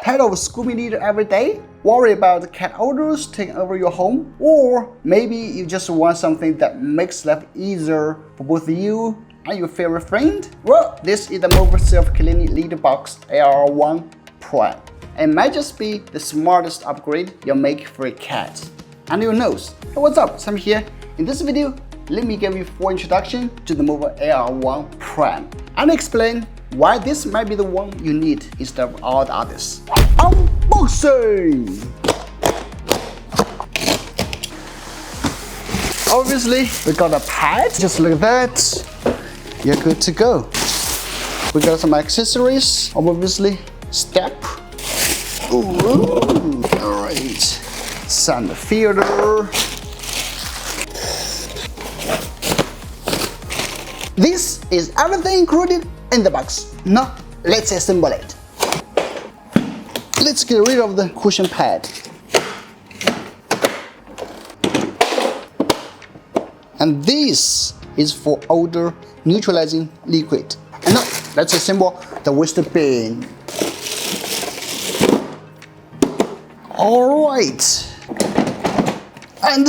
Tired of scooping litter every day? Worry about cat odors taking over your home? Or maybe you just want something that makes life easier for both you and your favorite friend? Well, this is the MOVA self-cleaning litter box AR1 Prime. It might just be the smartest upgrade you'll make for a cat. And who knows? Hey, what's up? Sam here. In this video, let me give you a full introduction to the MOVA AR1 Prime and explain why this might be the one you need instead of all the others. Unboxing! Obviously, we got a pad. Just look at that. You're good to go. We got some accessories. Obviously, step. Ooh, all right. Sand filter. This is everything included in the box. Now, let's assemble it. Let's get rid of the cushion pad. And this is for odor neutralizing liquid. And now, let's assemble the waste bin. All right. And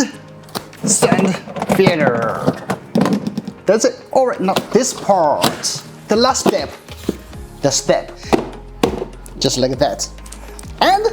sand filter. That's it. All right, now this part. The last step. The step. Just like that. And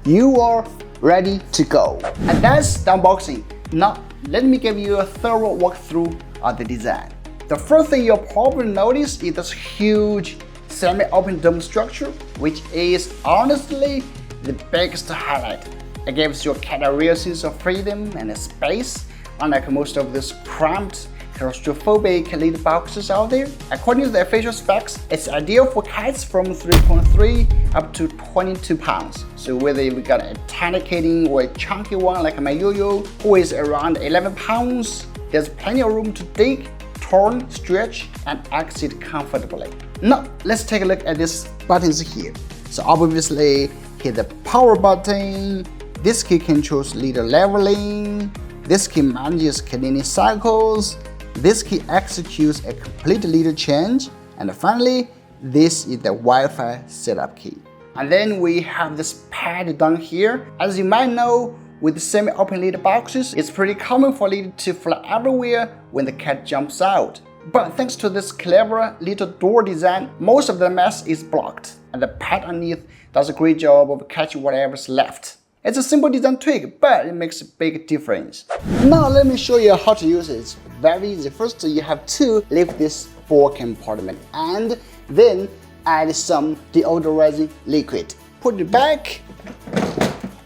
you are ready to go. And that's the unboxing. Now, let me give you a thorough walkthrough of the design. The first thing you'll probably notice is this huge semi-open dome structure, which is honestly the biggest highlight. It gives your cat a real sense of freedom and space, unlike most of these cramped, claustrophobic litter boxes out there. According to the official specs, it's ideal for cats from 3.3 up to 22 pounds. So whether you've got a tiny kitten or a chunky one like my yo-yo, who is around 11 pounds, there's plenty of room to dig, turn, stretch, and exit comfortably. Now, let's take a look at these buttons here. So obviously, hit the power button. This key controls litter leveling. This key manages cleaning cycles. This key executes a complete litter change. And finally, this is the Wi-Fi setup key. And then we have this pad down here. As you might know, with the semi-open litter boxes, it's pretty common for litter to fly everywhere when the cat jumps out. But thanks to this clever little door design, most of the mess is blocked. And the pad underneath does a great job of catching whatever's left. It's a simple design tweak, but it makes a big difference. Now let me show you how to use it. Very easy. First, you have to lift this fork compartment and then add some deodorizing liquid. Put it back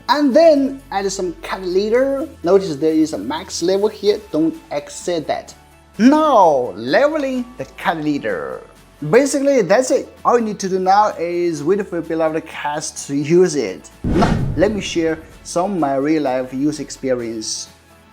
and then add some cat litter. Notice there is a max level here. Don't exceed that. Now leveling the cat litter. Basically, that's it. All you need to do now is wait for your beloved cats to use it. Now, let me share some of my real-life use experience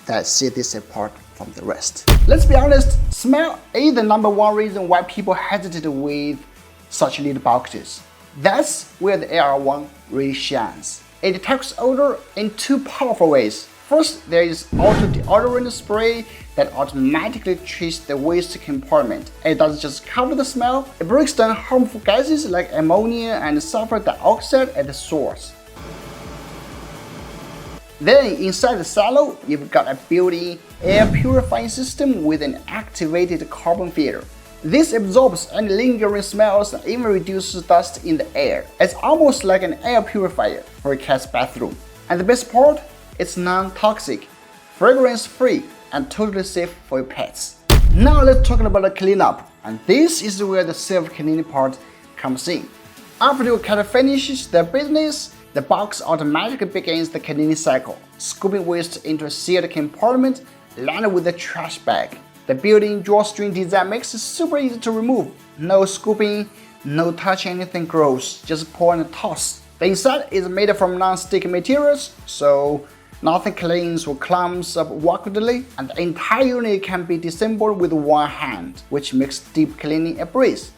that set this apart from the rest. Let's be honest, smell is the #1 reason why people hesitate with such litter boxes. That's where the AR1 really shines. It detects odor in two powerful ways. First, there is auto deodorant spray that automatically treats the waste compartment. It doesn't just cover the smell, it breaks down harmful gases like ammonia and sulfur dioxide at the source. Then inside the silo, you've got a built-in air purifying system with an activated carbon filter. This absorbs any lingering smells and even reduces dust in the air. It's almost like an air purifier for a cat's bathroom. And the best part, it's non-toxic, fragrance-free, and totally safe for your pets. Now let's talk about the cleanup. And this is where the self-cleaning part comes in. After your cat finishes their business, the box automatically begins the cleaning cycle, scooping waste into a sealed compartment lined with a trash bag. The built-in drawstring design makes it super easy to remove. No scooping, no touching anything gross, just pour and toss. The inside is made from non-stick materials, so nothing clings or clumps up awkwardly, and the entire unit can be disassembled with one hand, which makes deep cleaning a breeze.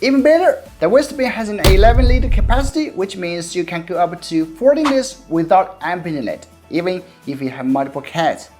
Even better, the waste bin has an 11-liter capacity, which means you can go up to 14 liters without emptying it, even if you have multiple cats.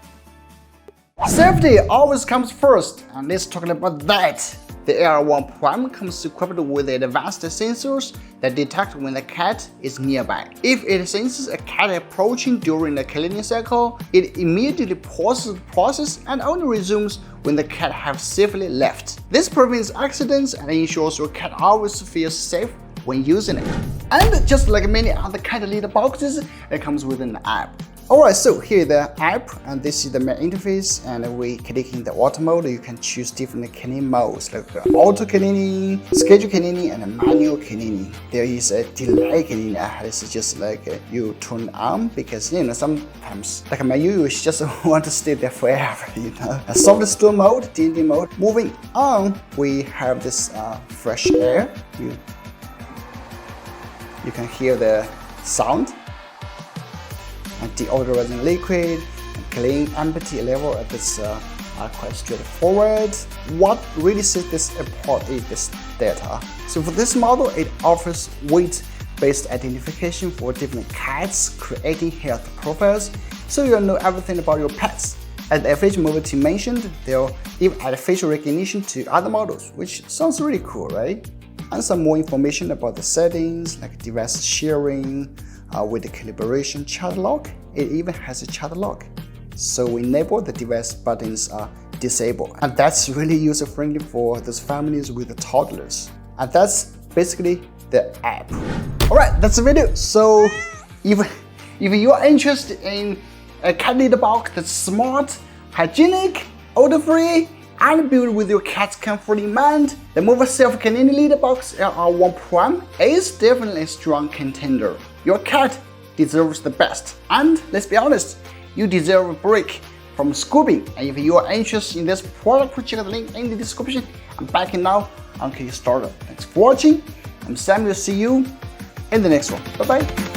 Safety always comes first, and let's talk about that. The LR1 Prime comes equipped with advanced sensors that detect when the cat is nearby. If it senses a cat approaching during the cleaning cycle, it immediately pauses the process and only resumes when the cat has safely left. This prevents accidents and ensures your cat always feels safe when using it. And just like many other cat litter boxes, it comes with an app. Alright, so here is the app, and this is the main interface, and we clicking the auto mode. You can choose different cleaning modes like auto cleaning, schedule cleaning, and manual cleaning. There is a delay cleaning. This is just like you turn on because sometimes like you just want to stay there forever. A soft store mode, DND mode. Moving on, we have this fresh air. You can hear the sound. And deodorizing liquid and clean empty level at this are quite straightforward. What really sets this apart is this data. So for this model, it offers weight-based identification for different cats, creating health profiles, so you'll know everything about your pets. As the FH MOVA team mentioned, they'll even add facial recognition to other models, which sounds really cool, right? And some more information about the settings, like device sharing, with the calibration child lock. It even has a child lock. So we enable the device buttons are disabled. And that's really user-friendly for those families with the toddlers. And that's basically the app. Alright, that's the video. So if you are interested in a cat litter box that's smart, hygienic, odor-free, and built with your cat's comfort in mind, the MOVA self-cleaning litter box LR1 Prime is definitely a strong contender. Your cat deserves the best, and let's be honest, you deserve a break from scooping. And if you are interested in this product, check out the link in the description. I'm backing now on Kickstarter. Thanks for watching. I'm Sam. Will see you in the next one. Bye bye.